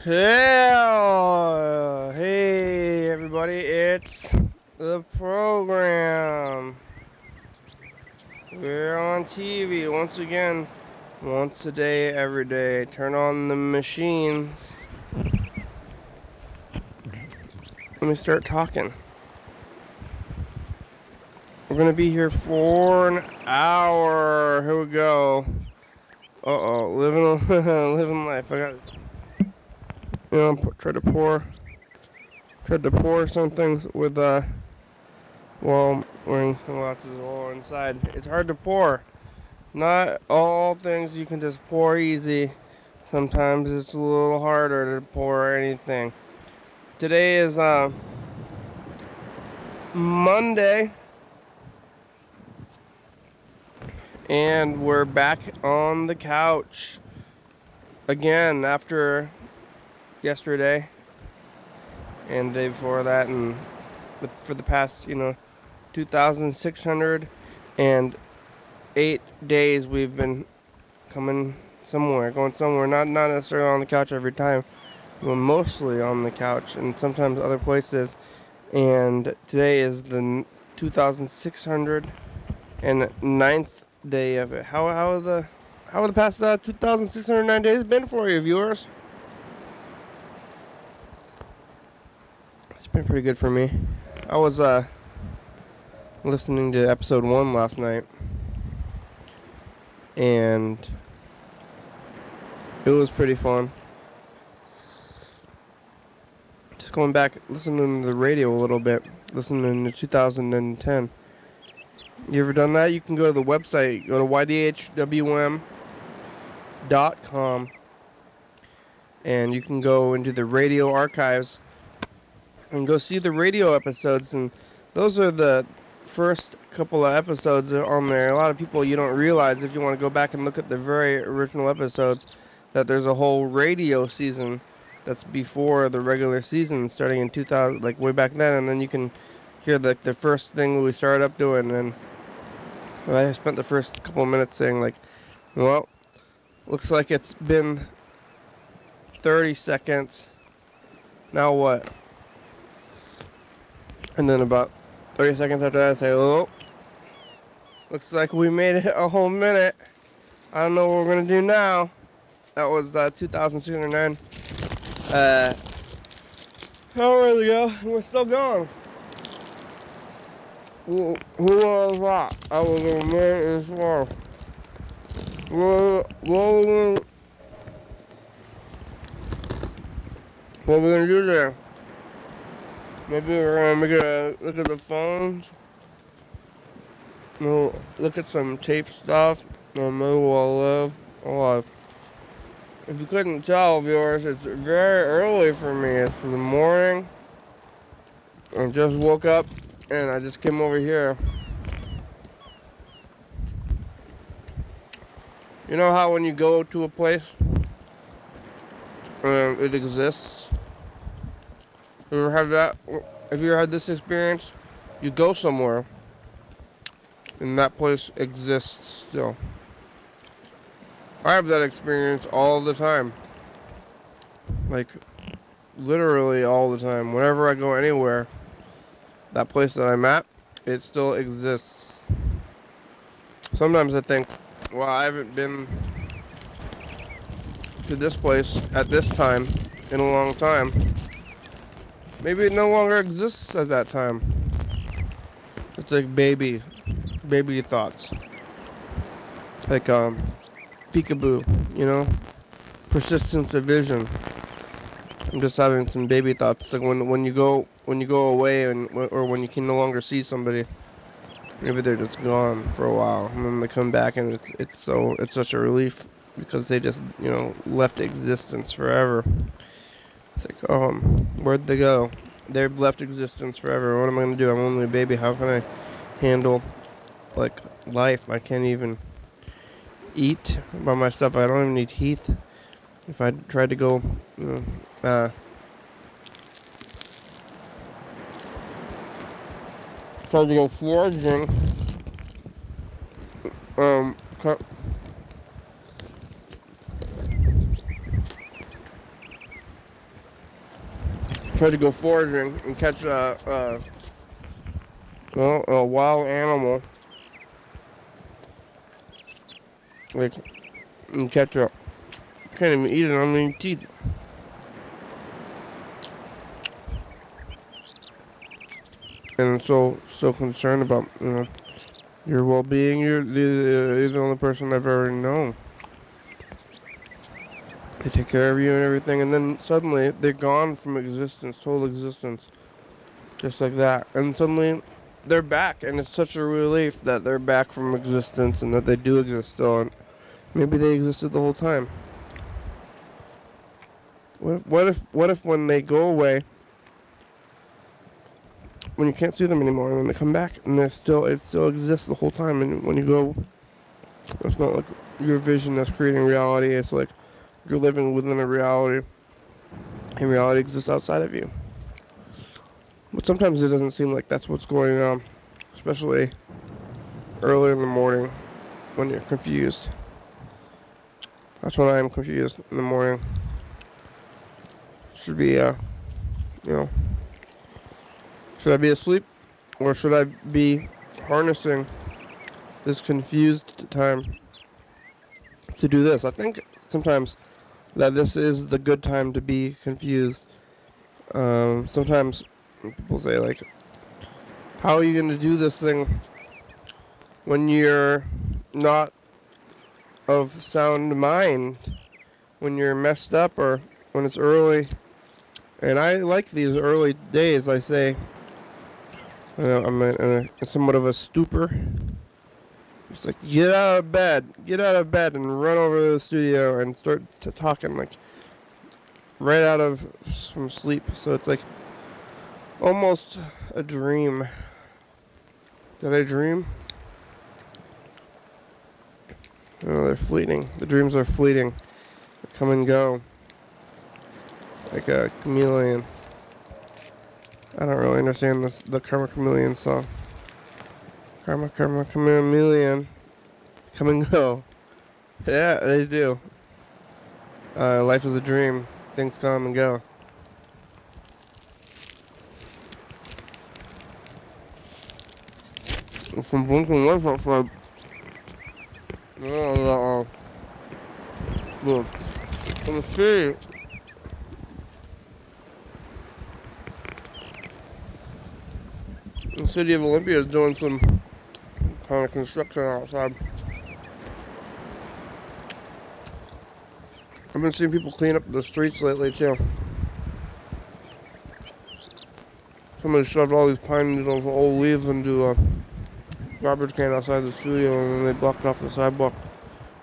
Hey everybody, it's the program. We're on TV once again, once a day, every day. Turn on the machines. Let me start talking. We're gonna be here for an hour. Here we go. Living life. I got, tried to pour some things with well, wearing sunglasses all inside. It's hard to pour. Not all things you can just pour easy. Sometimes it's a little harder to pour anything. Today is Monday, and we're back on the couch again after yesterday and the day before that, and for the past 2,608 days we've been going somewhere, not necessarily on the couch every time, but mostly on the couch and sometimes other places. And today is the 2,609th day of it. How have the past 2,609 days been for you, viewers? It's been pretty good for me. I was listening to episode 1 last night, and it was pretty fun. Just going back, listening to the radio a little bit, listening to 2010. You ever done that? You can go to the website, go to YDHWM.com, and you can go into the radio archives and go see the radio episodes, and those are the first couple of episodes on there. A lot of people, you don't realize, if you want to go back and look at the very original episodes, that there's a whole radio season that's before the regular season, starting in 2000, like way back then, and then you can hear the first thing we started up doing. And I spent the first couple of minutes saying, like, well, looks like it's been 30 seconds. Now what? And then about 30 seconds after that, I say, oh, looks like we made it a whole minute. I don't know what we're going to do now. That was 2,609. Oh, there we go. We're still going. Who was that? I was going to make this far. What are we going to do there? Maybe we're going to look at the phones. We'll look at some tape stuff. And maybe we'll live alive. If you couldn't tell, viewers, it's very early for me. It's the morning. I just woke up and I just came over here. You know how when you go to a place and it exists? You ever have that? Have you ever had this experience? You go somewhere and that place exists still. I have that experience all the time. Like, literally all the time. Whenever I go anywhere, that place that I'm at, it still exists. Sometimes I think, well, I haven't been to this place at this time in a long time. Maybe it no longer exists at that time. It's like baby thoughts. Like, peekaboo, persistence of vision. I'm just having some baby thoughts. Like when you go away or when you can no longer see somebody, maybe they're just gone for a while, and then they come back, and it's such a relief because they just left existence forever. It's like, where'd they go? They've left existence forever. What am I gonna do? I'm only a baby. How can I handle like life? I can't even eat by myself. I don't even need teeth. If I tried to go, foraging, tried to go foraging and catch a wild animal, like, and catch a, can't even eat it on any teeth. And I'm so concerned about, your well-being. You're the only person I've ever known. They take care of you and everything, and then suddenly they're gone from existence, total existence, just like that. And suddenly they're back, and it's such a relief that they're back from existence and that they do exist still. And maybe they existed the whole time. What if when they go away, when you can't see them anymore, and when they come back, and it still exists the whole time, and when you go, it's not like your vision that's creating reality. It's like you're living within a reality, and reality exists outside of you. But sometimes it doesn't seem like that's what's going on, especially early in the morning when you're confused. That's when I am confused in the morning. Should be, should I be asleep, or should I be harnessing this confused time to do this? I think sometimes that this is the good time to be confused. Sometimes people say, like, how are you going to do this thing when you're not of sound mind, when you're messed up, or when it's early? And I like these early days. I say, I'm in somewhat of a stupor. It's like, get out of bed, and run over to the studio and start talking, like, right from sleep. So it's like almost a dream. Did I dream? Oh, they're fleeting. The dreams are fleeting. They come and go, like a chameleon. I don't really understand the Karma Chameleon song. Karma, chameleon. Come and go. Yeah, they do. Life is a dream. Things come and go. From blinking lights outside. Let's see. The city of Olympia is doing some kind of construction outside. I've been seeing people clean up the streets lately too. Somebody shoved all these pine needles and old leaves into a garbage can outside the studio, and then they blocked off the sidewalk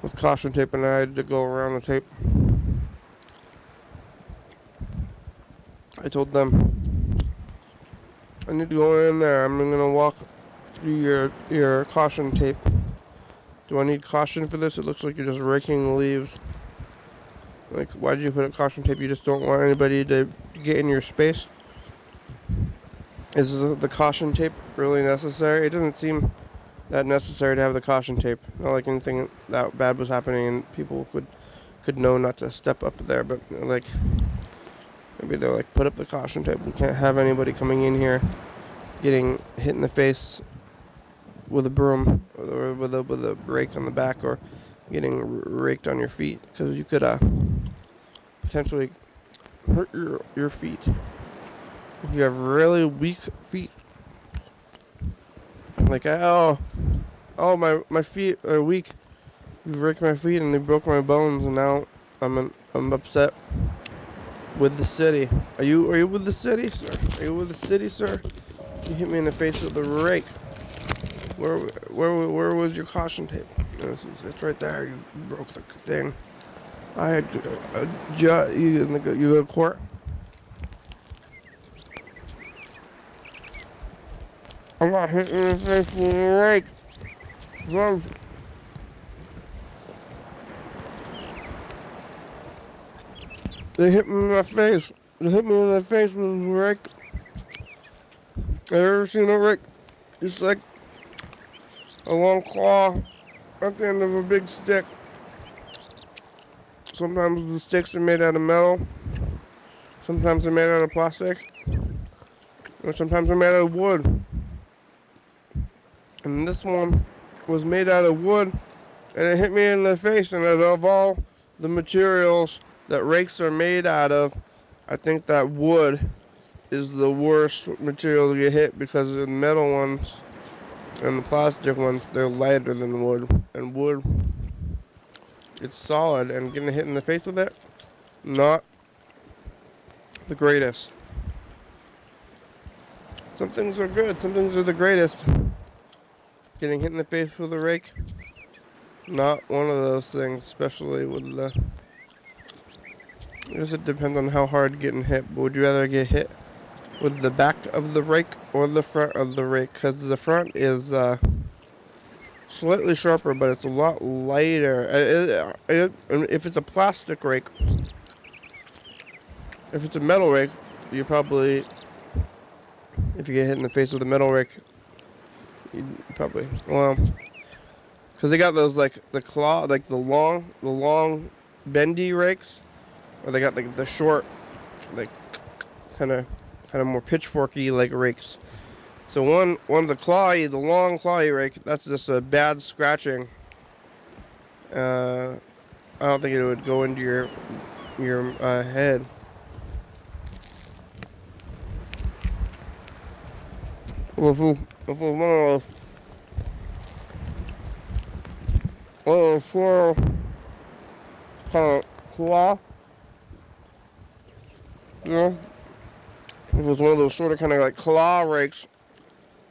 with caution tape, and I had to go around the tape. I told them, I need to go in there. I'm gonna walk through your caution tape. Do I need caution for this? It looks like you're just raking the leaves. Like, why did you put up caution tape? You just don't want anybody to get in your space? Is the caution tape really necessary? It doesn't seem that necessary to have the caution tape. Not like anything that bad was happening and people could know not to step up there, but like, maybe they're like, put up the caution tape. We can't have anybody coming in here getting hit in the face with a broom or with a rake on the back, or getting raked on your feet, because you could potentially hurt your feet if you have really weak feet. Like, my feet are weak. You've raked my feet and they broke my bones, and now I'm upset with the city. Are you with the city, sir? Are you with the city, sir? You hit me in the face with a rake. Where was your caution tape? It's right there. You broke the thing. I had you go to court. I got hit in the face with a rake. Run. They hit me in the face. They hit me in the face with a rake. Have you ever seen a rake? It's like a long claw at the end of a big stick. Sometimes the sticks are made out of metal. Sometimes they're made out of plastic, or sometimes they're made out of wood. And this one was made out of wood, and it hit me in the face. And out of all the materials that rakes are made out of, I think that wood is the worst material to get hit, because the metal ones and the plastic ones, they're lighter than wood. And wood, it's solid, and getting hit in the face with it, not the greatest. Some things are good, some things are the greatest. Getting hit in the face with a rake, not one of those things, especially with the... I guess it depends on how hard getting hit, but would you rather get hit with the back of the rake or the front of the rake? Because the front is slightly sharper, but it's a lot lighter. If it's a plastic rake, if it's a metal rake, you probably, if you get hit in the face with a metal rake, you probably, well, because they got those like the claw, like the long bendy rakes, or they got like the short, like kind of more pitchforky like rakes. So one of the long clawy rake, that's just a bad scratching. I don't think it would go into your head. Well, if it was one of those short kind of claw, you know, if it was one of those sort of kind of like claw rakes,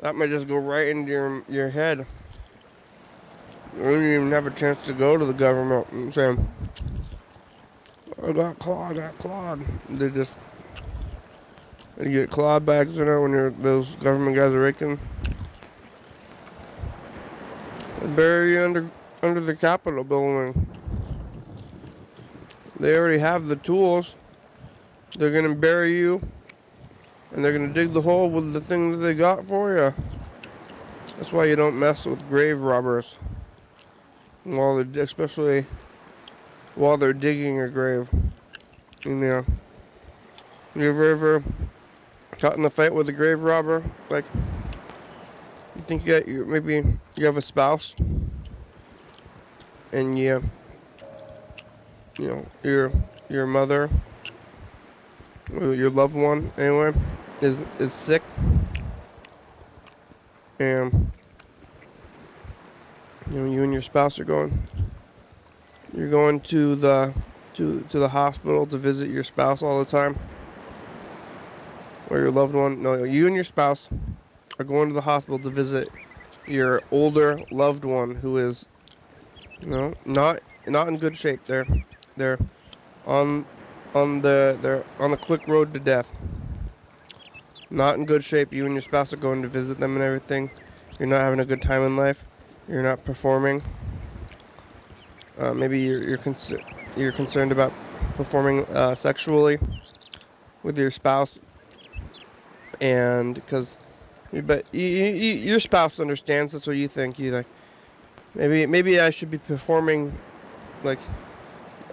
that might just go right into your head. You don't even have a chance to go to the government and say, I got clawed. They just, you get clawed by accident when those government guys are raking. They bury you under the Capitol building. They already have the tools. They're gonna bury you, and they're gonna dig the hole with the thing that they got for you. That's why you don't mess with grave robbers, especially while they're digging a grave. You know, you ever got in a fight with a grave robber? Like, you think maybe you have a spouse, and you know, your mother, or your loved one anyway, is sick, and you know, you and your spouse are going to the hospital to visit your spouse all the time, or your loved one. No, you and your spouse are going to the hospital to visit your older loved one who is, you know, not in good shape. They're on the quick road to death. Not in good shape. You and your spouse are going to visit them and everything. You're not having a good time in life. You're not performing. Maybe you're concerned about performing sexually with your spouse, and because, but your spouse understands. That's what you think. You like, maybe I should be performing, like,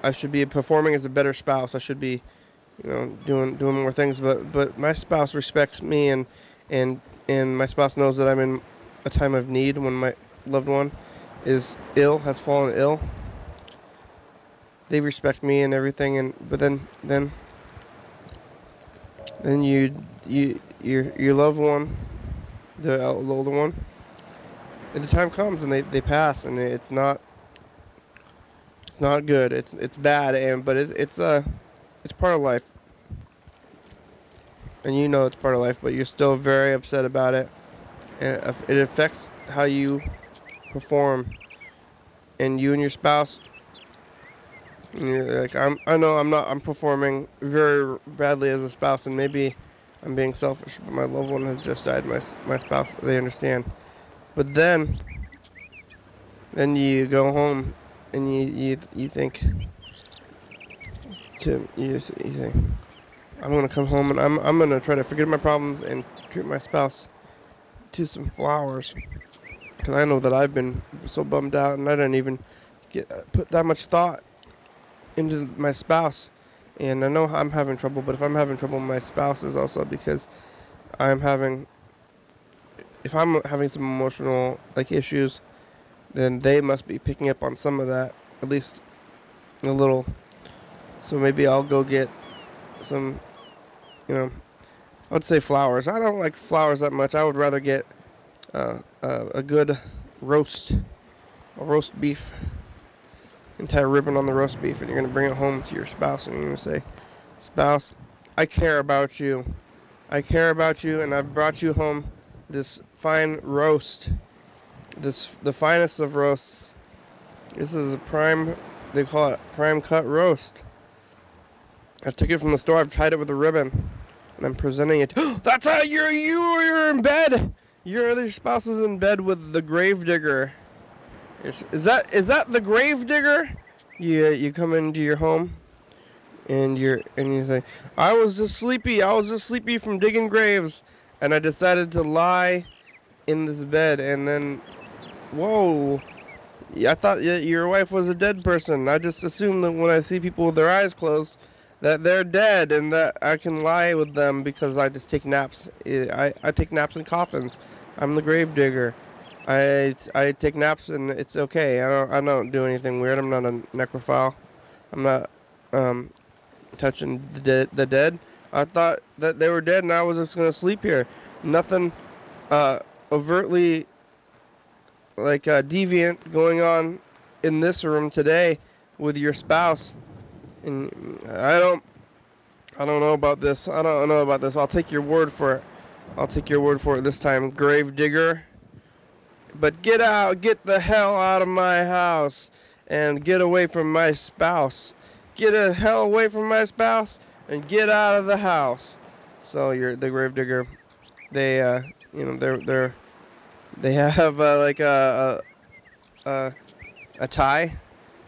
I should be performing as a better spouse. I should be, you know, doing more things. But my spouse respects me, and my spouse knows that I'm in a time of need when my loved one is ill, has fallen ill. They respect me and everything, but then your loved one, the older one, and the time comes and they pass, and it's not good. It's bad, but it's part of life, and you know it's part of life, but you're still very upset about it, and it affects how you perform, and you and your spouse. Like, I know I'm performing very badly as a spouse, and maybe I'm being selfish, but my loved one has just died. My spouse, they understand. But then you go home and you think, you think, I'm gonna come home and I'm gonna try to forget my problems and treat my spouse to some flowers, because I know that I've been so bummed out, and I didn't even put that much thought into my spouse, And I know I'm having trouble, but if I'm having trouble, my spouse is also, because I'm having, if I'm having some emotional like issues, then they must be picking up on some of that, at least a little. So maybe I'll go get some, you know, I would say flowers. I don't like flowers that much. I would rather get a good roast, a roast beef, and tie a ribbon on the roast beef, and you're going to bring it home to your spouse, and you're going to say, spouse, I care about you. I care about you, and I've brought you home this fine roast, the finest of roasts. This is a prime, they call it prime cut roast. I took it from the store. I've tied it with a ribbon, and I'm presenting it. That's how you're in bed. Your other spouse is in bed with the gravedigger. Is that the gravedigger? You come into your home, and you say, I was just sleepy from digging graves, and I decided to lie in this bed, and then, whoa. I thought your wife was a dead person. I just assume that when I see people with their eyes closed, that they're dead, and that I can lie with them because I just take naps. I take naps in coffins. I'm the gravedigger. I take naps, and it's okay. I don't do anything weird. I'm not a necrophile. I'm not touching the dead. I thought that they were dead, and I was just gonna sleep here. Nothing overtly like deviant going on in this room today with your spouse. And I don't know about this. I don't know about this. I'll take your word for it. I'll take your word for it this time, gravedigger. But get the hell out of my house and get away from my spouse. Get the hell away from my spouse and get out of the house. So you're the gravedigger. They they have like a tie.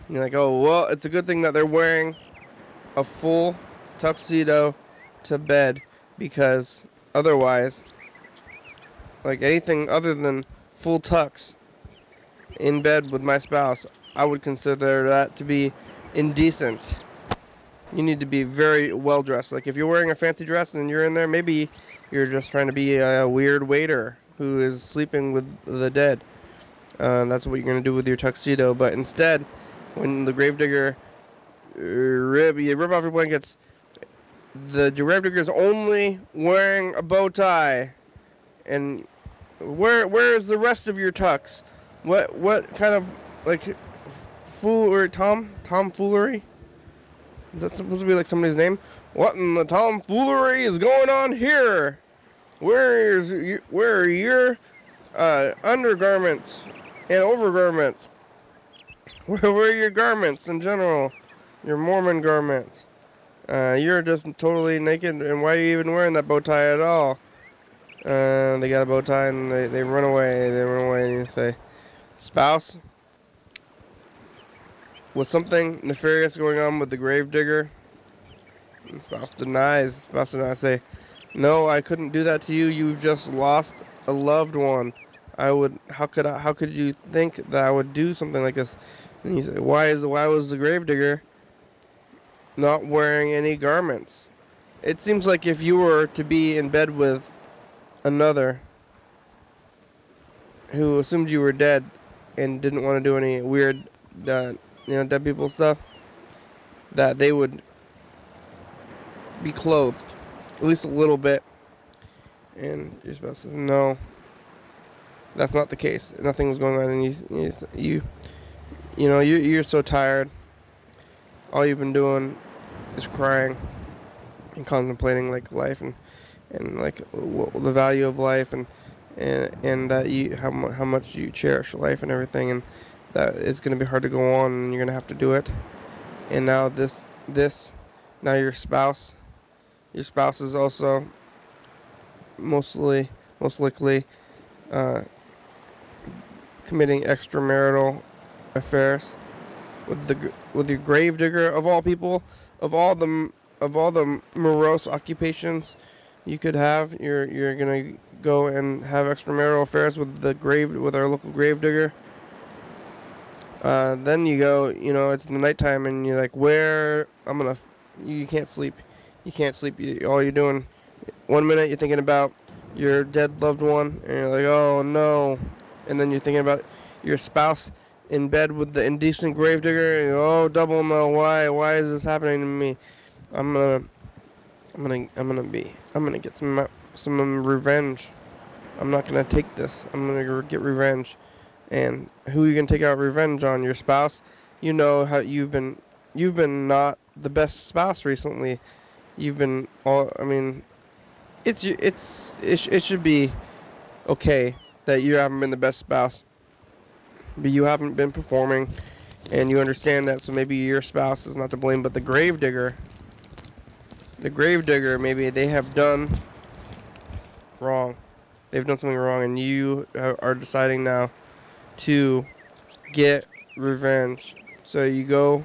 And you're like, oh well, it's a good thing that they're wearing a full tuxedo to bed, because otherwise, like anything other than full tux in bed with my spouse, I would consider that to be indecent. You need to be very well dressed. Like if you're wearing a fancy dress and you're in there, maybe you're just trying to be a weird waiter who is sleeping with the dead. That's what you're going to do with your tuxedo. But instead, when the gravedigger you rip off your blankets, the gravedigger is only wearing a bow tie. And where is the rest of your tux? What kind of like tomfoolery? Is that supposed to be like somebody's name? What in the tomfoolery is going on here? Where are your undergarments and overgarments? Where are your garments in general? Your Mormon garments. You're just totally naked, and why are you even wearing that bow tie at all? They got a bow tie, and they run away. They run away, and you say, spouse, was something nefarious going on with the gravedigger? And spouse denies. Spouse denies. Say, no, I couldn't do that to you. You've just lost a loved one. How could you think that I would do something like this? And he said, why was the gravedigger not wearing any garments? It seems like if you were to be in bed with another who assumed you were dead and didn't want to do any weird, dead people stuff, that they would be clothed, at least a little bit. And your spouse says, no, that's not the case. Nothing was going on, and you're so tired. All you've been doing is crying and contemplating like life and like the value of life and that how much you cherish life and everything, and that it's going to be hard to go on, and you're going to have to do it. And now now your spouse is also most likely committing extramarital affairs with your gravedigger, of all people, of all the morose occupations you could have. You're gonna go and have extramarital affairs with our local gravedigger. Then you go, it's the nighttime, and you're like, where I'm gonna You can't sleep. You can't sleep. All you're doing, 1 minute you're thinking about your dead loved one, and you're like, oh no, and then you're thinking about your spouse in bed with the indecent gravedigger, and you're, oh, double no. Why is this happening to me? I'm gonna get some revenge. I'm not gonna take this. I'm gonna get revenge. And who are you gonna take out revenge on? Your spouse? You know how you've been not the best spouse recently. You've been all. I mean, it should be okay that you haven't been the best spouse, but you haven't been performing, and you understand that. So maybe your spouse is not to blame, but the gravedigger, maybe they have done wrong. They've done something wrong, and you are deciding now to get revenge. So you go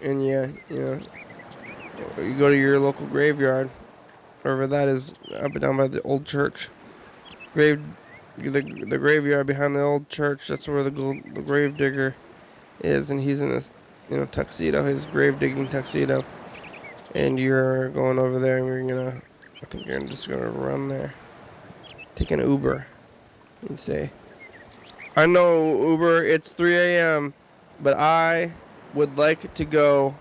and you go to your local graveyard, wherever that is, up and down by the old church. The graveyard behind the old church. That's where the grave digger is, and he's in his tuxedo, his grave digging tuxedo. And you're going over there, and I think you're just gonna run there, take an Uber, and say, I know, Uber, it's 3 a.m., but I would like to go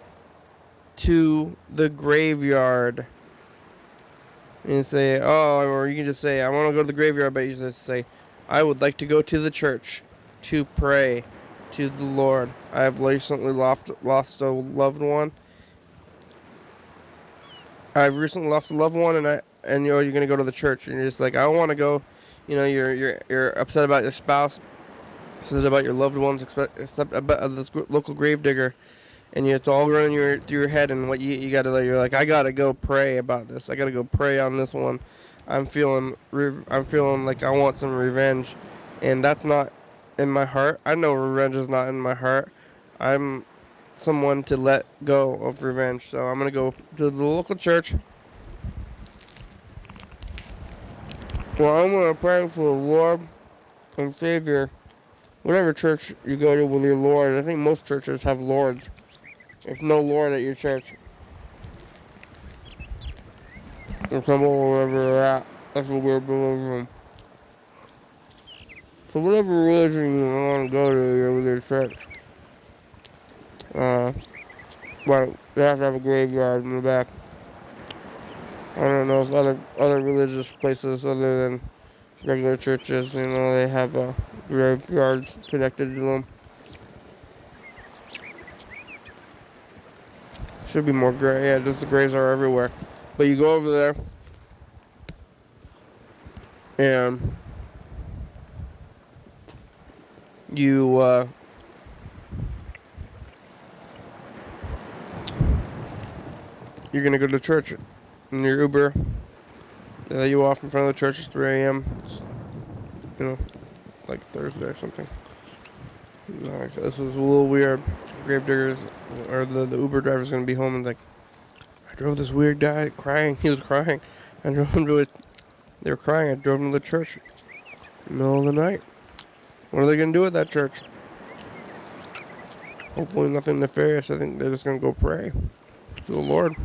to the graveyard. And say, oh, or you can just say, I want to go to the graveyard, but you just say, I would like to go to the church to pray to the Lord. I have recently lost a loved one. I've recently lost a loved one, and you're gonna go to the church, and you're just like, I want to go. You're upset about your spouse, upset about your loved ones, upset about this local gravedigger, and it's all running through your head. And what you gotta, you're like, I gotta go pray about this. I gotta go pray on this one. I'm feeling like I want some revenge, and that's not in my heart. I know revenge is not in my heart. I'm someone to let go of revenge. So I'm gonna go to the local church. Well, I'm gonna pray for the Lord and Savior. Whatever church you go to with your Lord. I think most churches have lords. There's no Lord at your church. Or temple, wherever you're at. That's what we're believing. So whatever religion you want to go to with your church. But they have to have a graveyard in the back. I don't know if other religious places other than regular churches, they have graveyards connected to them. Should be more grave. Yeah, just the graves are everywhere. But you go over there, and you're gonna go to church in your Uber. They let you off in front of the church. It's 3 a.m. It's, like Thursday or something. This was a little weird. Gravediggers, or the Uber driver's gonna be home and like, I drove this weird guy crying. He was crying. I drove him to it. They were crying. I drove him to the church in the middle of the night. What are they gonna do at that church? Hopefully nothing nefarious. I think they're just gonna go pray to the Lord.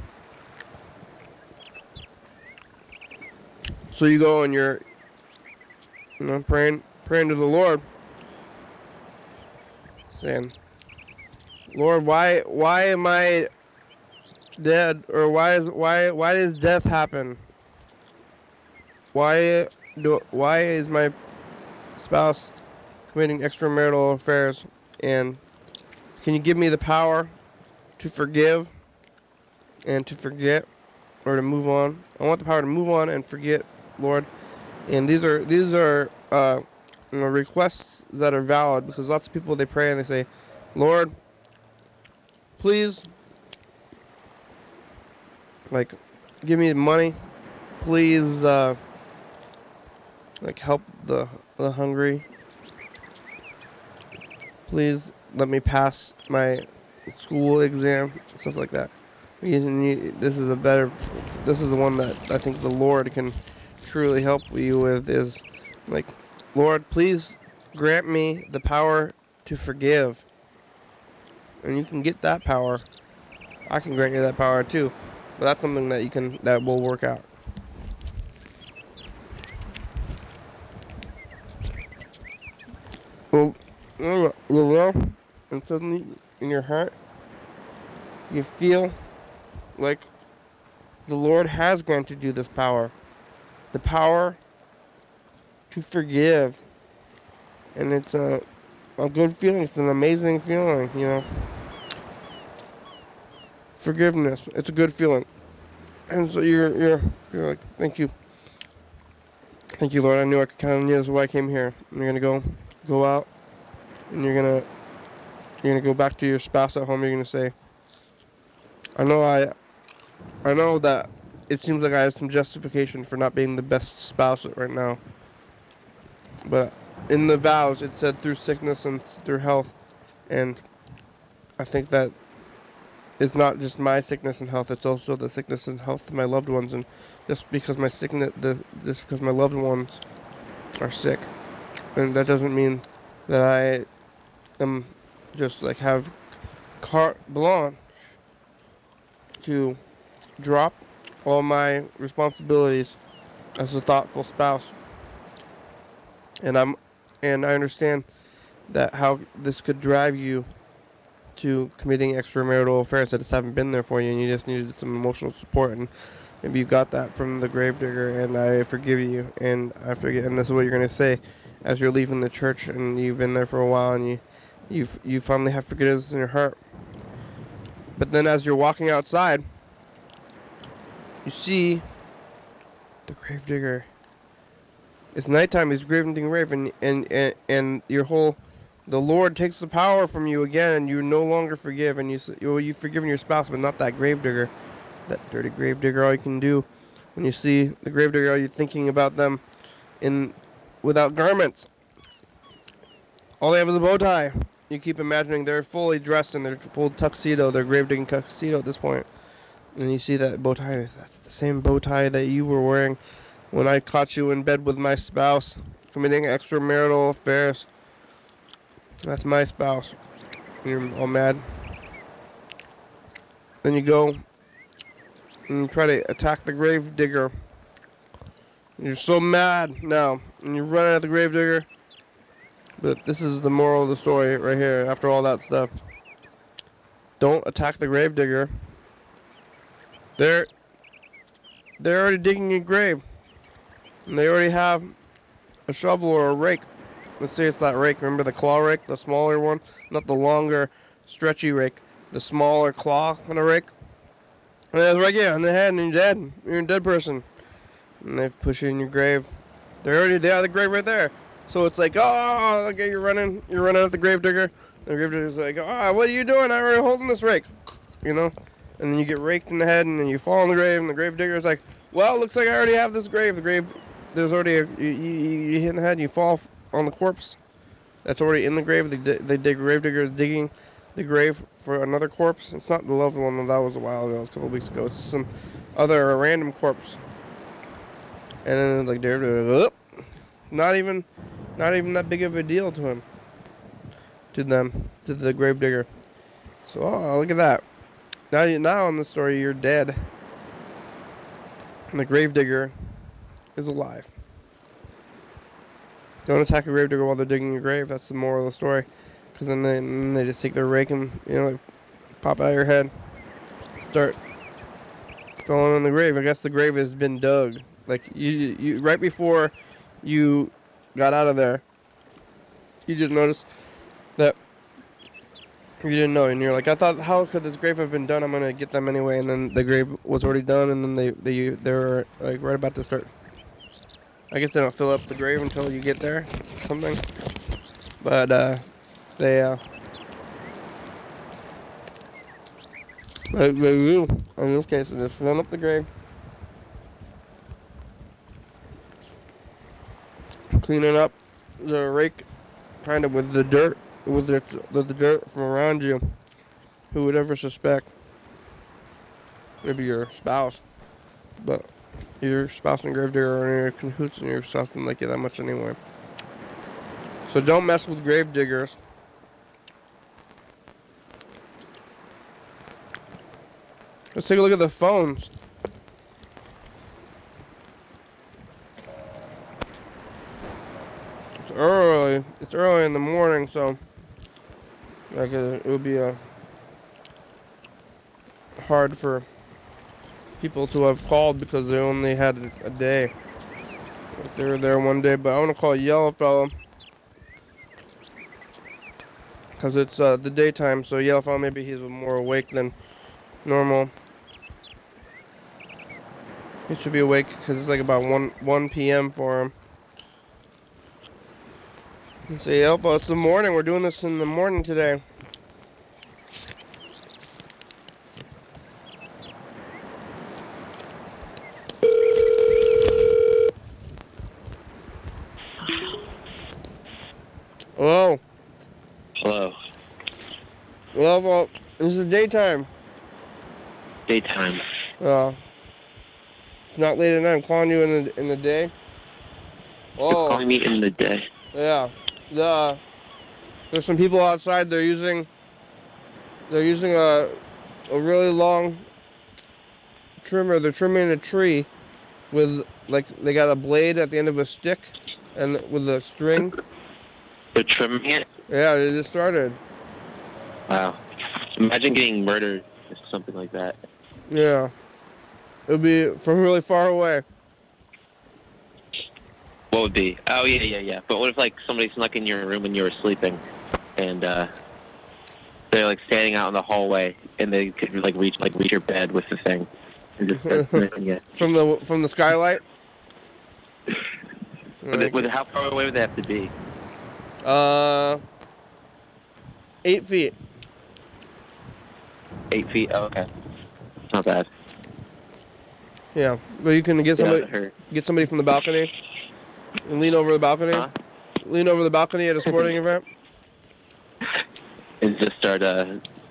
So you go and you're, praying to the Lord, saying, Lord, why am I dead? Or why does death happen? Why is my spouse committing extramarital affairs? And can you give me the power to forgive and to forget, or to move on? I want the power to move on and forget, Lord. And these are requests that are valid, because lots of people, they pray and they say, Lord, please, give me money. Please, help the hungry. Please let me pass my school exam, stuff like that. This is the one that I think the Lord can truly help you with, is like, Lord, please grant me the power to forgive. And you can get that power I can grant you that power too. But that's something that will work out. Well, and suddenly in your heart, you feel like the Lord has granted you this power. The power to forgive. And it's a good feeling. It's an amazing feeling, you know. Forgiveness. It's a good feeling. And so you're like, thank you. Thank you, Lord. I knew I could count on you. That's why I came here. And you're gonna go out, and you're gonna go back to your spouse at home. You're gonna say, I know that it seems like I have some justification for not being the best spouse right now. But in the vows, it said through sickness and through health, and I think that it's not just my sickness and health; it's also the sickness and health of my loved ones. And just because just because my loved ones are sick, and that doesn't mean that I am just like have carte blanche to drop all my responsibilities as a thoughtful spouse. And I understand that how this could drive you to committing extramarital affairs that just haven't been there for you, and you just needed some emotional support, and maybe you got that from the gravedigger. And I forgive you, and I forget. And this is what you're gonna say as you're leaving the church, and you've been there for a while, and you finally have forgiveness in your heart. But then as you're walking outside, you see the gravedigger. It's nighttime. He's graving the grave, and the Lord takes the power from you again, and you no longer forgive, and you've forgiven your spouse, but not that gravedigger, that dirty gravedigger. All you can do when you see the gravedigger, are you thinking about them without garments? All they have is a bow tie. You keep imagining they're fully dressed in their full tuxedo, their grave-digging tuxedo at this point. And you see that bow tie. That's the same bow tie that you were wearing when I caught you in bed with my spouse, committing extramarital affairs. That's my spouse. And you're all mad. Then you go and you try to attack the gravedigger. You're so mad now. And you run at the gravedigger. But this is the moral of the story right here, after all that stuff. Don't attack the gravedigger. They're already digging a grave. And they already have a shovel or a rake. Let's say it's that rake. Remember the claw rake? The smaller one? Not the longer, stretchy rake. The smaller claw on a rake. And it's right here on the head, and you're dead. You're a dead person. And they push you in your grave. They have the grave right there. So it's like, oh, okay, you're running at the gravedigger. The gravedigger's like, what are you doing? I'm already holding this rake. You know? And then you get raked in the head, and then you fall in the grave, and the gravedigger's like, well, looks like I already have this grave. The grave, there's already you hit in the head, and you fall on the corpse that's already in the grave. Gravedigger is digging the grave for another corpse. It's not the loved one. That was a while ago. It was a couple of weeks ago. It's just some other random corpse. And then like not even that big of a deal to him, to the gravedigger. So look at that. Now in the story, you're dead, and the gravedigger is alive. Don't attack a gravedigger while they're digging your grave. That's the moral of the story. Because then they just take their rake and like, pop it out of your head, start filling in the grave. I guess the grave has been dug. Like you right before you got out of there, you didn't notice that. You didn't know, and you're like, I thought, how could this grave have been done? I'm gonna get them anyway, and then the grave was already done, and then they were like right about to start. I guess they don't fill up the grave until you get there, something. But they do. In this case, they're just filling up the grave, cleaning up the rake, kind of with the dirt. With the dirt from around you. Who would ever suspect? Maybe your spouse. But your spouse and gravedigger are in your cahoots, and your spouse didn't like you that much anyway. So don't mess with gravediggers. Let's take a look at the phones. It's early. It's early in the morning, so like it would be hard for people to have called because they only had a day. Like they were there one day, but I want to call Yellow Fellow because it's the daytime. So Yellow Fellow, maybe he's more awake than normal. He should be awake because it's like about 1 p.m. for him. Let's see, Yellow Fellow, it's the morning. We're doing this in the morning today. Hello. Hello. Well, this is daytime. Daytime. It's not late at night. I'm calling you in the day. You're calling me in the day. Yeah. There's some people outside. They're using a really long trimmer. They're trimming a tree with they got a blade at the end of a stick and with a string. They're trimming it? Yeah, they just started. Wow. Imagine getting murdered or something like that. Yeah. It would be from really far away. What would be? Oh, yeah. But what if, like, somebody snuck in your room when you were sleeping and they're, like, standing out in the hallway and they could, like, reach your bed with the thing and just start sniffing it? From the skylight? How far away would they have to be? 8 feet. 8 feet? Oh, okay. Not bad. Yeah, but you can get somebody from the balcony and lean over the balcony. Huh? Lean over the balcony at a sporting event. And just start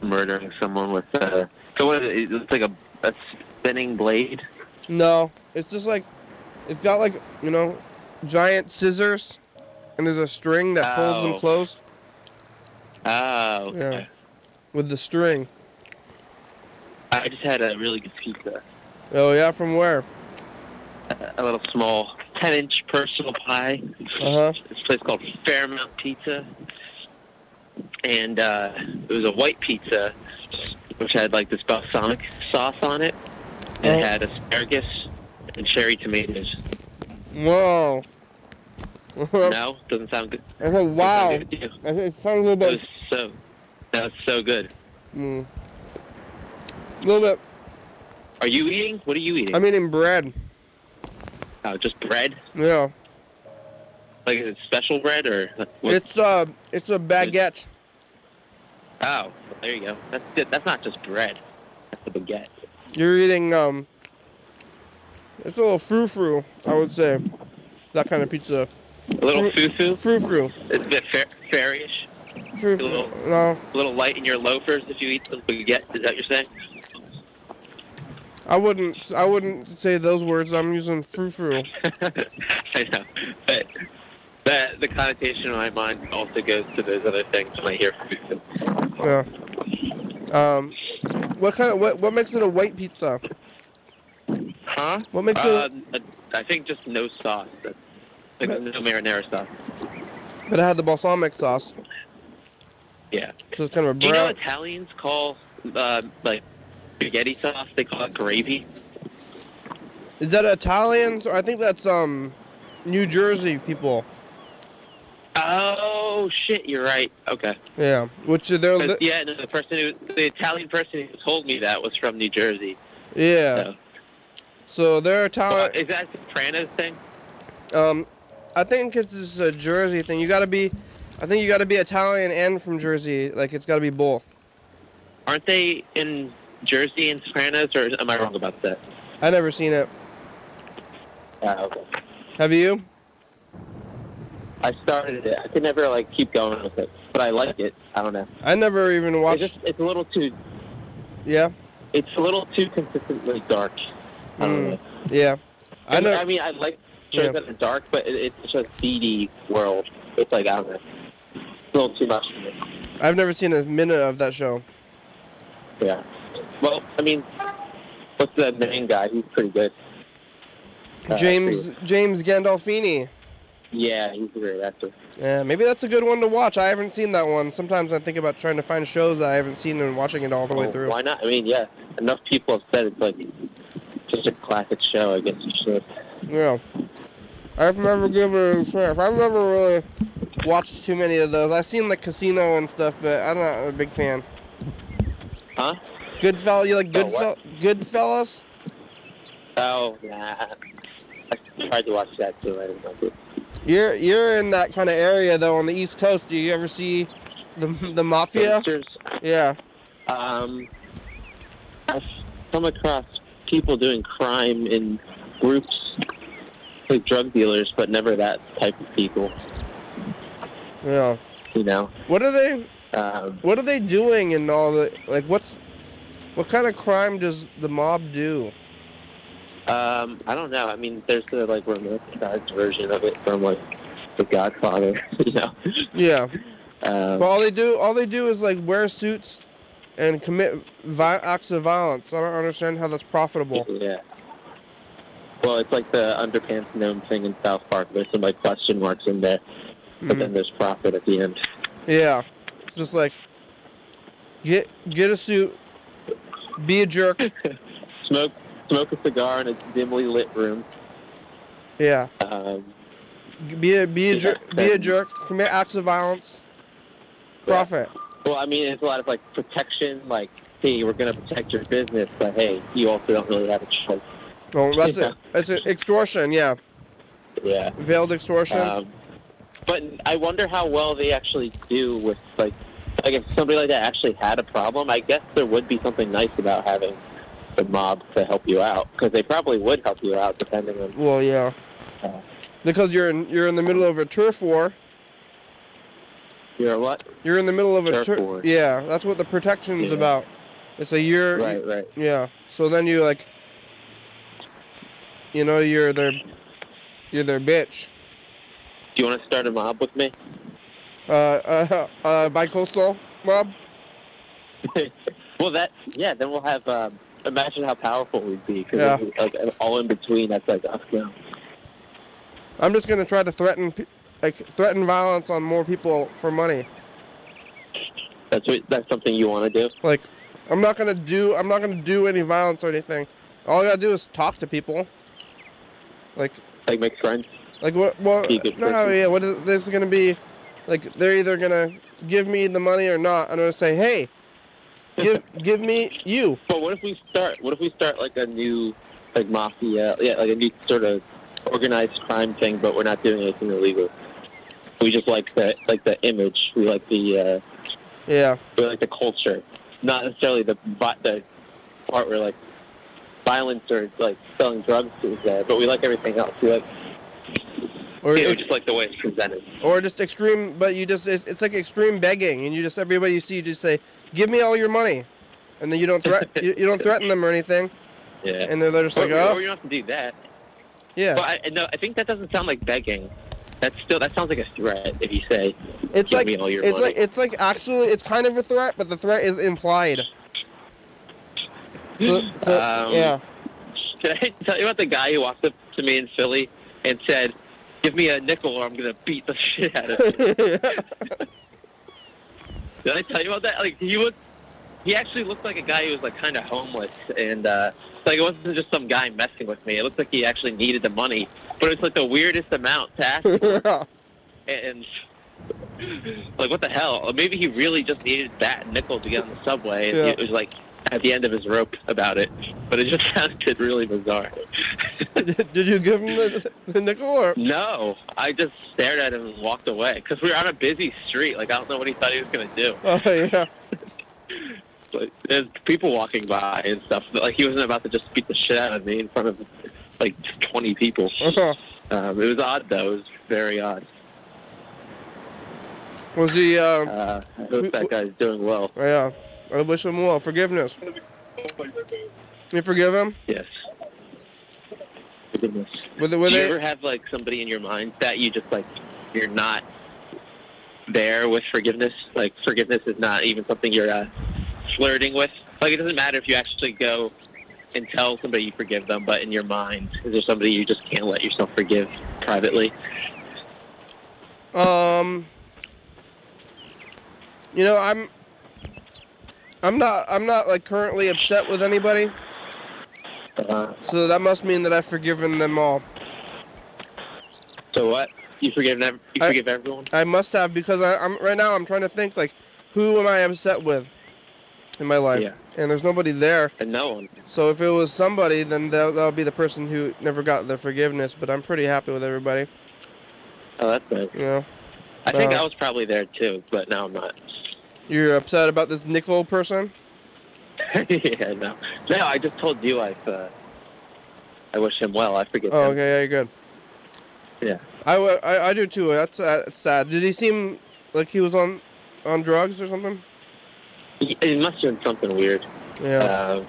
murdering someone with so what is it? It's like a spinning blade? No, it's just like it's got like giant scissors, and there's a string that pulls them closed. Oh, okay. Yeah, with the string. I just had a really good pizza. Oh yeah, from where? A little small 10-inch personal pie. This place called Fairmount Pizza. And it was a white pizza, which had like this balsamic sauce on it. And it had asparagus and cherry tomatoes. Whoa. No? Doesn't sound good? I said, wow. It sounds a little bit... That was so good. A little bit. Are you eating? What are you eating? I'm eating bread. Oh, just bread? Yeah. Like, is it special bread or? What? It's a baguette. Oh, well, there you go. That's good. That's not just bread. That's a baguette. You're eating it's a little frou-frou, I would say. That kind of pizza. A little foo-foo? Frou-frou. It's a bit fairish. Frou-frou. No. A little light in your loafers if you eat some baguette. Is that what you're saying? I wouldn't say those words. I'm using frou-frou. I know. But the connotation in my mind also goes to those other things when I hear frou-frou. Yeah. What makes it a white pizza? Huh? What makes it? I think just no sauce. Like no marinara sauce. But it had the balsamic sauce. Yeah. So it's kind of a brown. Do you know Italians call like spaghetti sauce? They call it gravy. Is that Italians? I think that's New Jersey people. Oh shit! You're right. Okay. Yeah. Which they're. The Italian person who told me that was from New Jersey. Yeah. So they're Italian. Is that a Sopranos thing? I think it's a Jersey thing. I think you got to be Italian and from Jersey. Like it's got to be both. Aren't they in Jersey and Sopranos, or am I wrong about that? I never seen it. Okay. Have you? I started it. I could never keep going with it, but I like it. I don't know. I never even watched. It's a little too. Yeah. It's a little too consistently dark. I don't know. Yeah. I mean, I like shows that are dark, but it's such a seedy world. It's I don't know. It's a little too much for me. I've never seen a minute of that show. Yeah. Well, I mean, What's the main guy? He's pretty good. James Gandolfini. Yeah, he's a great actor. Yeah, maybe that's a good one to watch. I haven't seen that one. Sometimes I think about trying to find shows that I haven't seen and watching it all the way through. Why not? I mean, yeah, enough people have said it's like just a classic show. I guess you should. Yeah. I've never given it a chance. I've never really watched too many of those. I've seen like Casino and stuff, but I'm not a big fan. Huh? Goodfellas? You like Goodfellas? Oh, nah. I tried to watch that too. I didn't like it. You're in that kind of area though on the East Coast. Do you ever see the mafia? Yeah. I've come across people doing crime in groups, like drug dealers, but never that type of people. Yeah. You know. What are they doing in all the like? What kind of crime does the mob do? I don't know. I mean, there's the like romanticized version of it from like The Godfather, you know. Yeah. But all they do is like wear suits and commit acts of violence. I don't understand how that's profitable. Yeah. Well, it's like the underpants gnome thing in South Park. There's some like question marks in there, but then there's profit at the end. Yeah. It's just like get a suit, be a jerk, smoke a cigar in a dimly lit room. Yeah. Be a jerk, commit acts of violence, profit. Well, I mean, it's a lot of like protection, like, hey, we're gonna protect your business, but hey, you also don't really have a choice. Oh, that's it. That's it. Extortion, yeah. Yeah. Veiled extortion. But I wonder how well they actually do with like if somebody like that actually had a problem. I guess there would be something nice about having the mob to help you out, because they probably would help you out depending on. Well, yeah. Because you're in the middle of a turf war. You're what? You're in the middle of a turf war. Yeah, that's what the protection's about. It's a year. Right. Yeah. So then you like. You know, you're their bitch. Do you want to start a mob with me? Bi-coastal mob? Well, then we'll have, imagine how powerful we'd be, because like all in between, that's like us now. I'm just going to try to threaten violence on more people for money. That's something you want to do? Like, I'm not going to do any violence or anything. All I got to do is talk to people. Like make friends? Like what? Well, no, yeah. What is this going to be? Like they're either going to give me the money or not. I'm going to say, hey, give me you. But what if we start like a new like mafia? Yeah, like a new sort of organized crime thing, but we're not doing anything illegal. We just like the image. We like the we like the culture, not necessarily the part where like violence or like selling drugs is there, but we like everything else. We like, or just like the way it's presented. Or just extreme, but it's like extreme begging, and everybody you see, you just say, "Give me all your money," and then you don't you don't threaten them or anything. Yeah. And they're just like, "Oh." You don't have to do that. Yeah. Well, I think that doesn't sound like begging. That sounds like a threat if you say, "Give me all your money." It's like actually, it's kind of a threat, but the threat is implied. So yeah. Can I tell you about the guy who walked up to me in Philly and said, "Give me a nickel or I'm going to beat the shit out of you"? Did I tell you about that? Like he actually looked like a guy who was like kind of homeless, and like it wasn't just some guy messing with me. It looked like he actually needed the money, but it was like the weirdest amount to ask for. And like, what the hell? Maybe he really just needed that nickel to get on the subway, and it was like at the end of his rope about it, but it just sounded really bizarre. Did you give him the nickel? Or? No, I just stared at him and walked away, because we were on a busy street. Like, I don't know what he thought he was going to do. Oh, yeah. Like, there's people walking by and stuff. Like, he wasn't about to just beat the shit out of me in front of, like, 20 people. Uh-huh. It was odd, though. It was very odd. Was he, I hope that guy's doing well. Yeah. I wish him well. Forgiveness. You forgive him? Yes. Forgiveness. Do you ever have, like, somebody in your mind that you just, like, you're not there with forgiveness? Like, forgiveness is not even something you're flirting with? Like, it doesn't matter if you actually go and tell somebody you forgive them, but in your mind, is there somebody you just can't let yourself forgive privately? You know, I'm not like currently upset with anybody. So that must mean that I've forgiven them all. So what? You forgive everyone? I must have, because I'm right now I'm trying to think, like, who am I upset with in my life? Yeah. And there's nobody there. And no one. So if it was somebody, then that'll be the person who never got the forgiveness. But I'm pretty happy with everybody. Oh, that's nice. You know. I think I was probably there too, but now I'm not. You're upset about this nickel person? Yeah, no. No, I just told you I wish him well. I forget him. Oh, okay, yeah, you're good. Yeah. I do too. That's sad. Did he seem like he was on drugs or something? He must have done something weird. Yeah.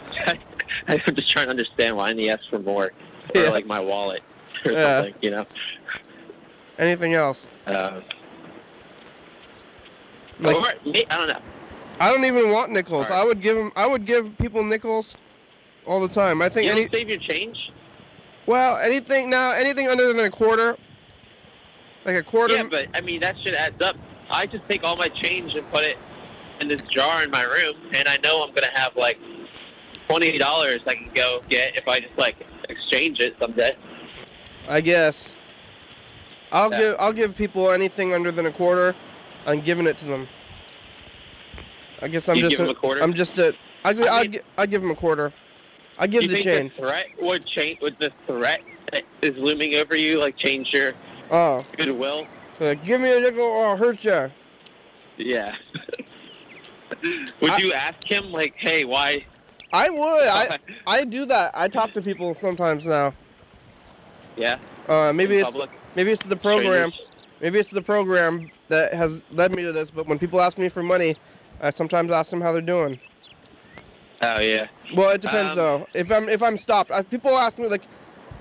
I'm just trying to understand why he asked for more. Or like my wallet or something, you know? Anything else? Like, I don't know. I don't even want nickels. Right. I would give people nickels all the time. I think you don't save your change? Well, anything under than a quarter. Like a quarter. Yeah, but I mean that shit adds up. I just take all my change and put it in this jar in my room, and I know I'm gonna have like $20 I can go get if I just like exchange it someday. I guess. I'll give people anything under than a quarter. I'm giving it to them. I guess I'll give them a quarter. I'll give them a quarter. I give the change. Would the threat that is looming over you like change your goodwill? Like, give me a nickel or I'll hurt you. Yeah. Would you ask him like, hey, why? I would. I do that. I talk to people sometimes now. Yeah. Maybe it's the program. Strangers. Maybe it's the program that has led me to this. But when people ask me for money, I sometimes ask them how they're doing. Oh yeah. Well, it depends though. If I'm stopped, people ask me like,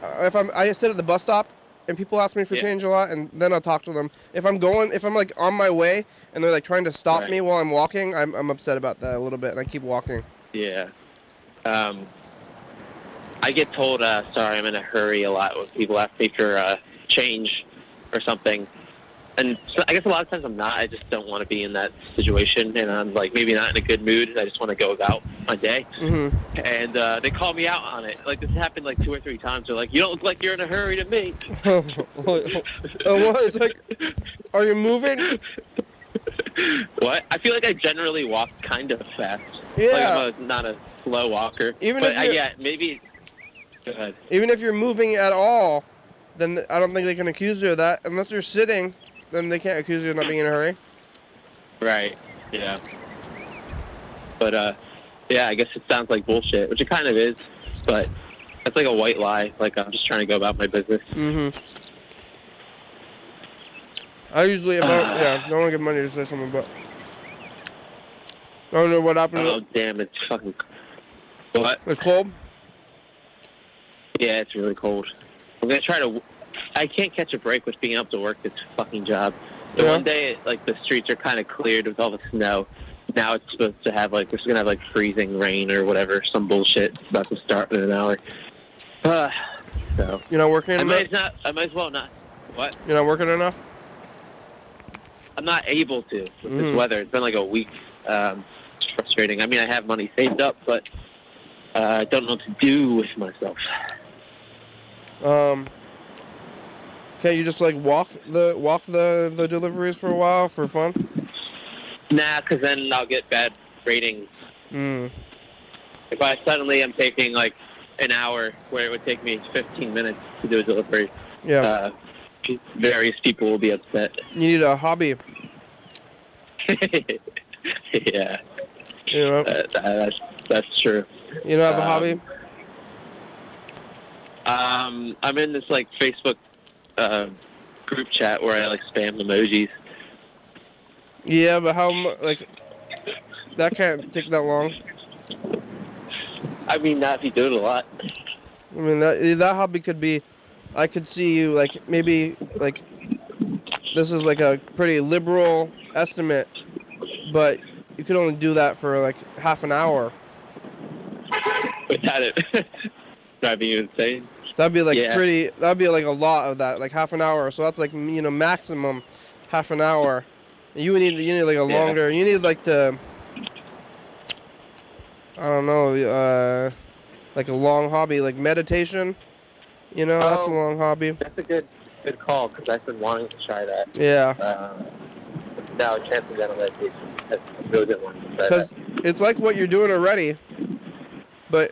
I sit at the bus stop, and people ask me for change a lot, and then I'll talk to them. If I'm like on my way, and they're like trying to stop me while I'm walking, I'm upset about that a little bit, and I keep walking. Yeah. I get told, sorry, I'm in a hurry a lot when people ask me for change or something. And so I guess a lot of times I'm not. I just don't want to be in that situation, and I'm like maybe not in a good mood. I just want to go about my day. Mm-hmm. And they call me out on it. Like this happened like 2 or 3 times. They're like, "You don't look like you're in a hurry to me." What? It's like, are you moving? What? I feel like I generally walk kind of fast. Yeah. Like I'm not a slow walker. Even if maybe. Go ahead. Even if you're moving at all, then I don't think they can accuse you of that unless you're sitting. Then they can't accuse you of not being in a hurry. Right. Yeah. But, yeah, I guess it sounds like bullshit, which it kind of is, but it's like a white lie. Like, I'm just trying to go about my business. Mm-hmm. I usually, don't want to give money to say something, but I don't know what happened. Oh, damn, it's fucking... What? It's cold? Yeah, it's really cold. I'm going to try to... I can't catch a break with being able to work this fucking job. So one day, like, the streets are kind of cleared with all the snow. Now it's supposed to have, like, we're going to have, like, freezing rain or whatever, some bullshit. It's about to start in an hour. So. You're not working enough? I might as well not. What? You're not working enough? I'm not able to with this weather. It's been, like, a week. It's frustrating. I mean, I have money saved up, but I don't know what to do with myself. Can't you just like walk the deliveries for a while for fun? Nah, because then I'll get bad ratings. If I suddenly am taking like an hour where it would take me 15 minutes to do a delivery, various people will be upset. You need a hobby. Yeah. You know? That's true. You don't have a hobby? I'm in this like Facebook group chat where I like spam emojis. Yeah, but that can't take that long. I mean, not if you do it a lot. I mean, that hobby could be, I could see you like maybe like this is like a pretty liberal estimate, but you could only do that for like half an hour. without it driving you insane. That'd be like that'd be like a lot of that, like half an hour. So that's like, you know, maximum half an hour. You need like a longer, you need like I don't know, like a long hobby, like meditation. You know, that's a long hobby. That's a good call, because I've been wanting to try that. Yeah. Now, transcendental meditation. That's a really good one. Because it's like what you're doing already, but...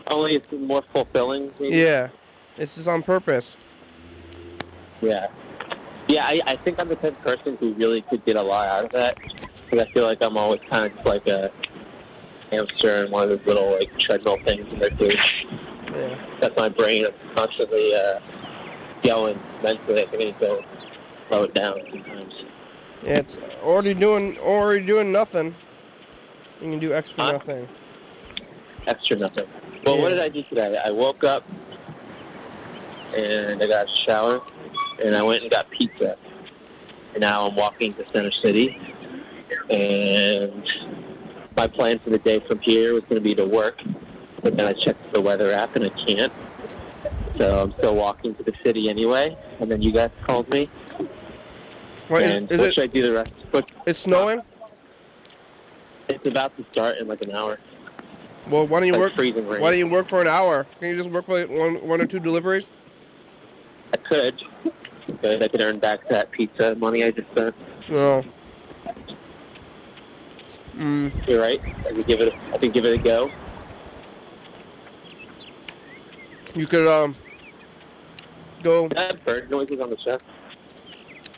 only it's more fulfilling, maybe? Yeah. It's just on purpose. Yeah. Yeah, I think I'm the type of person who really could get a lot out of that, because I feel like I'm always kind of just like a hamster in one of those little, like, treadmill things in their cage. Yeah. That's my brain. I'm constantly going mentally. I think I need to slow it down sometimes. Yeah, it's already doing nothing. You can do extra nothing. Extra nothing. Well, what did I do today? I woke up and I got a shower and I went and got pizza. And now I'm walking to Center City. And my plan for the day from here was going to be to work. But then I checked the weather app and I can't. So I'm still walking to the city anyway. And then you guys called me. What should I do the rest? It's snowing? It's about to start in like an hour. Well, why don't you work? Freezing rain. Why don't you work for an hour? Can you just work for like one or two deliveries? I could. I could earn back that pizza money I just spent. No. You're right. I could give it a go. You could go. That bird noises on the show.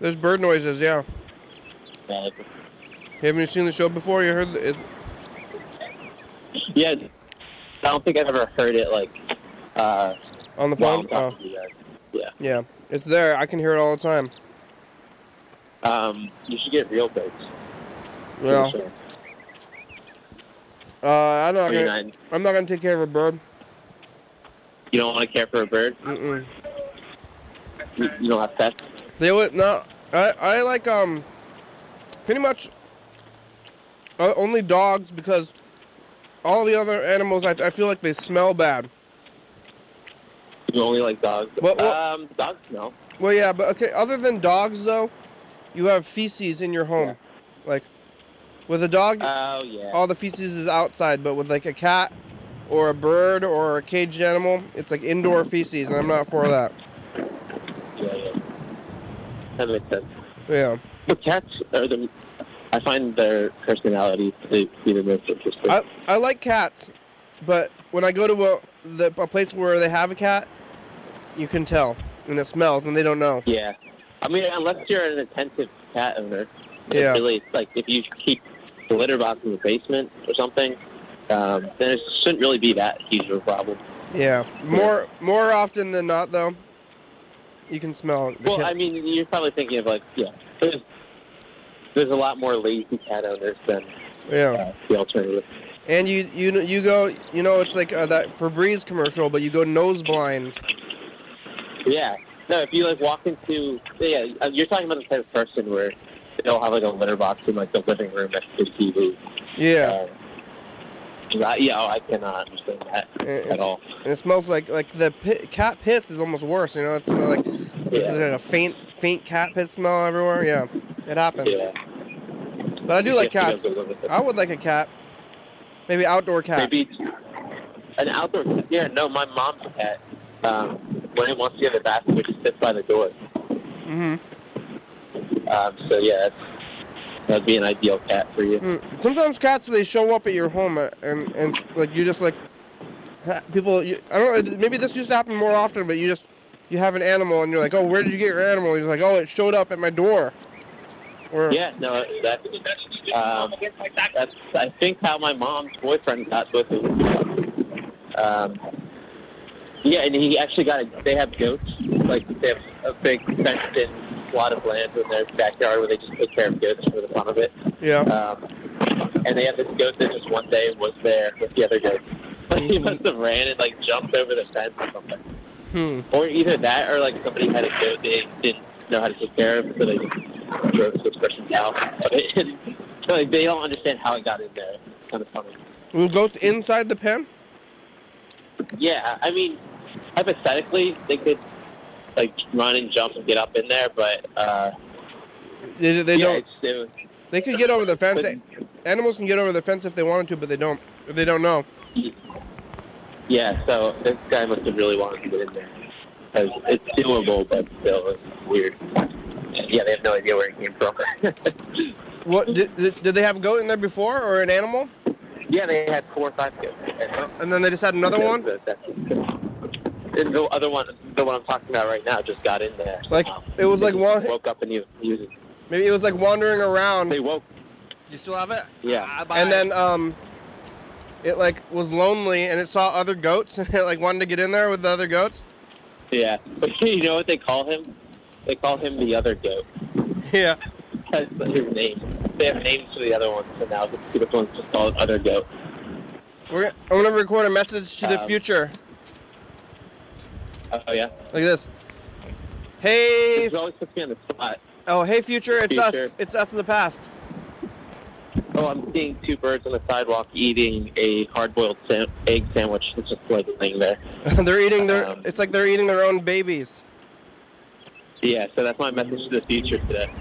There's bird noises, yeah. Yeah. Haven't you seen the show before? You heard it? Yeah. I don't think I've ever heard it like on the phone. Oh. Yeah. Yeah, it's there. I can hear it all the time. You should get real birds. Well, I'm not gonna take care of a bird. You don't want to care for a bird? Mm-mm. You don't have pets? They would no. I like pretty much only dogs, because all the other animals I feel like they smell bad. You only like dogs? Well, dogs smell. Well, yeah, but okay. Other than dogs, though, you have feces in your home. Yeah. Like with a dog, all the feces is outside. But with like a cat or a bird or a caged animal, it's like indoor feces, and I'm not for that. Yeah. That makes sense. Yeah. But cats are I find their personalities to be the most interesting. I like cats, but when I go to a place where they have a cat, you can tell, and it smells, and they don't know. Yeah. I mean, unless you're an attentive cat owner, yeah. Really, like, if you keep the litter box in the basement or something, then it shouldn't really be that huge of a problem. Yeah. More often than not, though, you can smell it. Well, I mean, you're probably thinking of, like, there's a lot more lazy cat owners than the alternative. And you go, it's like that Febreze commercial, but you go nose blind. Yeah. No, if you, like, walk into, you're talking about the type of person where they'll have, like, a litter box in, like, the living room next to the TV. Yeah. I cannot understand that at all. And it smells like the cat piss is almost worse, It's like, it's like a faint cat piss smell everywhere. Yeah, it happens. Yeah. But I do like cats. I would like a cat. Maybe outdoor cat. Maybe an outdoor cat. Yeah, no, my mom's cat, when it wants to get in the bathroom, it just sits by the door. Mm-hmm. So, yeah, that'd be an ideal cat for you. Sometimes cats, they show up at your home, and like, you just, like, people, I don't know, maybe this used to happen more often, but you have an animal, and you're like, oh, where did you get your animal? And you're like, oh, it showed up at my door. Yeah, no, that's I think how my mom's boyfriend got with him. Yeah, and he actually they have goats. Like, they have a big fenced-in plot of land in their backyard where they just take care of goats for the fun of it. Yeah. And they have this goat that just one day was there with the other goats. Like, he must have ran and, like, jumped over the fence or something. Or either that, or, like, somebody had a goat they didn't know how to take care of, so they just drove to this person's house. So, like, they don't understand how it got in there. It's kind of funny. Goats inside the pen? Yeah, I mean, hypothetically, they could like run and jump and get up in there, but They don't. They could get over the fence. Animals can get over the fence if they wanted to, but they don't. If they don't know. Yeah, so this guy must have really wanted to get in there. Because it's doable, but still, it's weird. Yeah, they have no idea where it came from. What did they have a goat in there before, or an animal? Yeah, they had 4 or 5 goats. And then they just had another one? And the other one, the one I'm talking about right now, just got in there. Like, it was like one... Woke up and he was... Maybe it was like wandering around. They woke... You still have it? Yeah. And then, it like was lonely and it saw other goats and it like wanted to get in there with the other goats. Yeah. But you know what they call him? They call him the other goat. Yeah. That's his name. They have names for the other ones, so now this one's just called Other Goat. I'm going to record a message to the future. Oh, yeah? Like this. Hey... It always puts me on the spot. Oh, hey, future, it's us. It's us in the past. Oh, I'm seeing 2 birds on the sidewalk eating a hard-boiled egg sandwich. It's just like laying there. They're eating their... it's like they're eating their own babies. Yeah, so that's my message to the future today.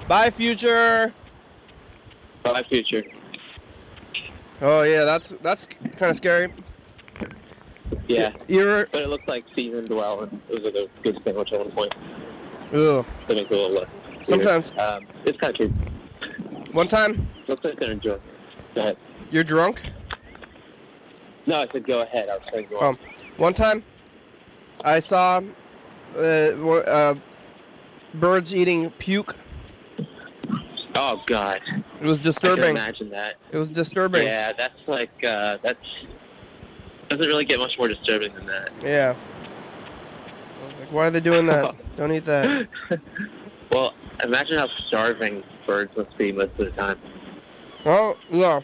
Bye, future. Bye, future. Oh yeah, that's kind of scary. Yeah, but it looks like seasoned well, and it was like a good sandwich at one point. Ooh. So it makes it a little less weird. Sometimes. It's kind of cute. One time. Looks like they're enjoying. Go ahead. You're drunk? No, I said go ahead. I was saying go on. One time, I saw birds eating puke. Oh, God. It was disturbing. I can imagine that. It was disturbing. Yeah, that's like, doesn't really get much more disturbing than that. Yeah. Like, why are they doing that? Don't eat that. Well, imagine how starving birds must be most of the time. Oh, yeah.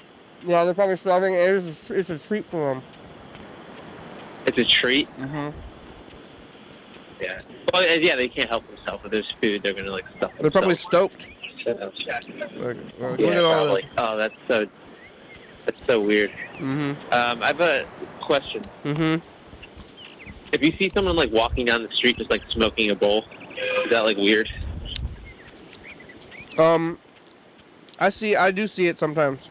Yeah, they're probably starving, and it's a treat for them. It's a treat? Mm-hmm. Yeah. Well, yeah, they can't help themselves. If there's food, they're going to, like, stuff themselves. They're probably stoked. Yeah, look at all probably. Oh, that's so weird. Mm-hmm. I have a question. Mm-hmm. If you see someone, like, walking down the street just, like, smoking a bowl, is that, like, weird? I do see it sometimes.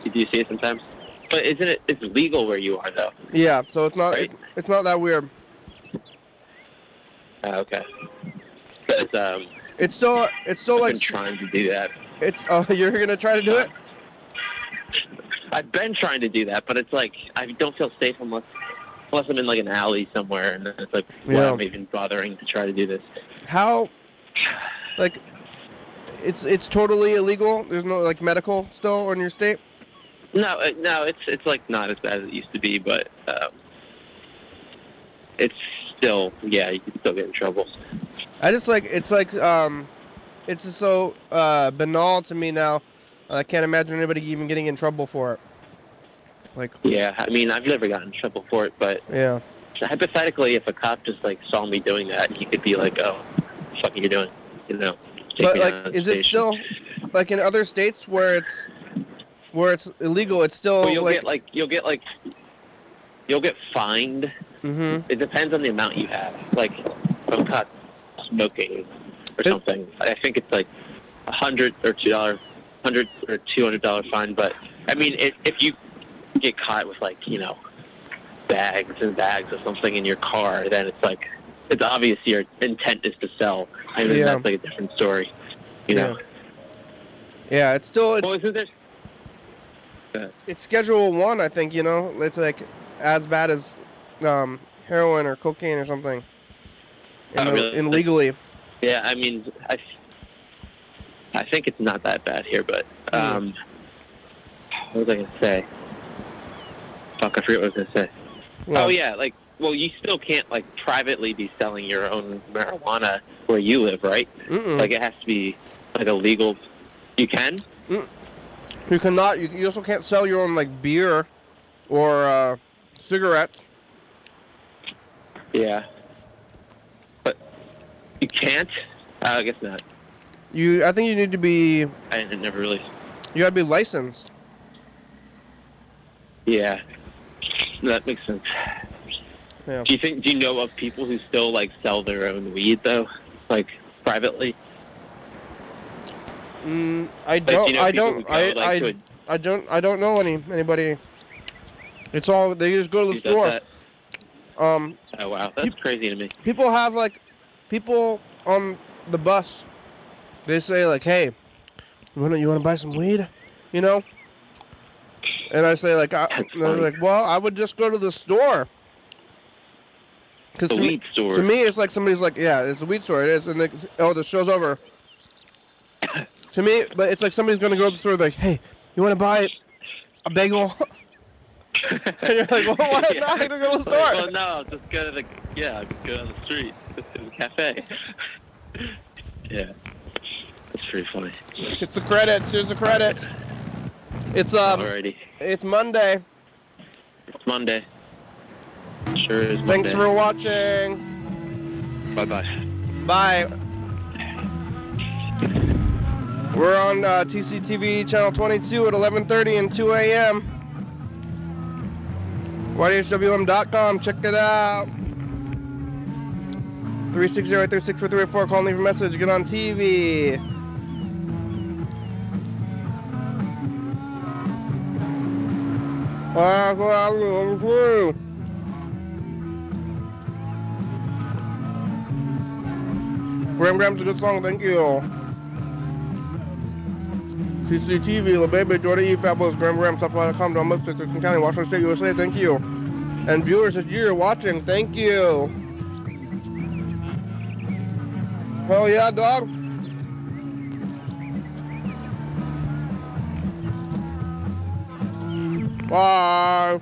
You do see it sometimes? But isn't it, it's legal where you are, though? Yeah, so it's not, right? it's not that weird. Okay. But, it's still I've like... been trying to do that. You're going to try to do it? I've been trying to do that, but it's like, I don't feel safe unless I'm in, like, an alley somewhere, and then it's like, why am I even bothering to try to do this? How, like, it's totally illegal? There's no, like, medical still in your state? No, it's like, not as bad as it used to be, but, it's still, yeah, you can still get in trouble. I just like, it's just so banal to me now. I can't imagine anybody even getting in trouble for it. Like, yeah, I mean, I've never gotten in trouble for it, but yeah. Hypothetically, if a cop just, like, saw me doing that, he could be like, oh, what the fuck are you doing? You know? But, like, is it still, like, in other states where it's illegal, it's still, well, you'll get fined. Mm-hmm. It depends on the amount you have. Like, if I'm caught smoking or something, I think it's like $100 or $200 fine. But I mean, if you get caught with, like, you know, bags and bags of something in your car, then it's like, it's obvious your intent is to sell. I mean, that's like a different story, you know. Yeah, it's still well, isn't there... It's Schedule 1, I think. You know, it's like as bad as heroin or cocaine or something. Really? Illegally. Yeah, I mean, I think it's not that bad here, but what was I going to say? Fuck, I forget what I was going to say. Well, oh, yeah, like, well, you still can't, like, privately be selling your own marijuana where you live, right? Like, it has to be, like, a legal... You can? You cannot. You also can't sell your own, like, beer or cigarettes. Yeah. But you can't? I guess not. I think you need to be... I never really... You gotta be licensed. Yeah, that makes sense. Yeah. Do you know of people who still like sell their own weed though, like privately? I don't. I don't know anybody. It's all they just go to the store. Oh wow, that's crazy to me. People have like people on the bus. They say like, "Hey, you wanna buy some weed?" You know. And I say like, they're like, "Well, I would just go to the store." The weed store. To me, it's like somebody's like, "Yeah, it's a weed store. It is," and the show's over. To me, but it's like somebody's gonna go to the store like, "Hey, you want to buy a bagel?" And you're like, "Well, why not to go to the store?" Well, no, just go to go down the street to the cafe. Yeah, that's pretty funny. It's the credits. Here's the credits. It's Alrighty. It's Monday. It's Monday. Sure is Monday. Thanks for watching. Bye-bye. Bye. We're on TCTV channel 22 at 11:30 and 2 a.m. YDHWM.com. Check it out. 360-836-4384. Call and leave a message. Get on TV. Gram's a good song, thank you. TCTV, Lil Baby, Jordan E, Fabulous, Gram, Supply.com, Don Mux, Thurston County, Washington State, USA, thank you. And viewers that you're watching, thank you. Hell yeah, dog. Bye.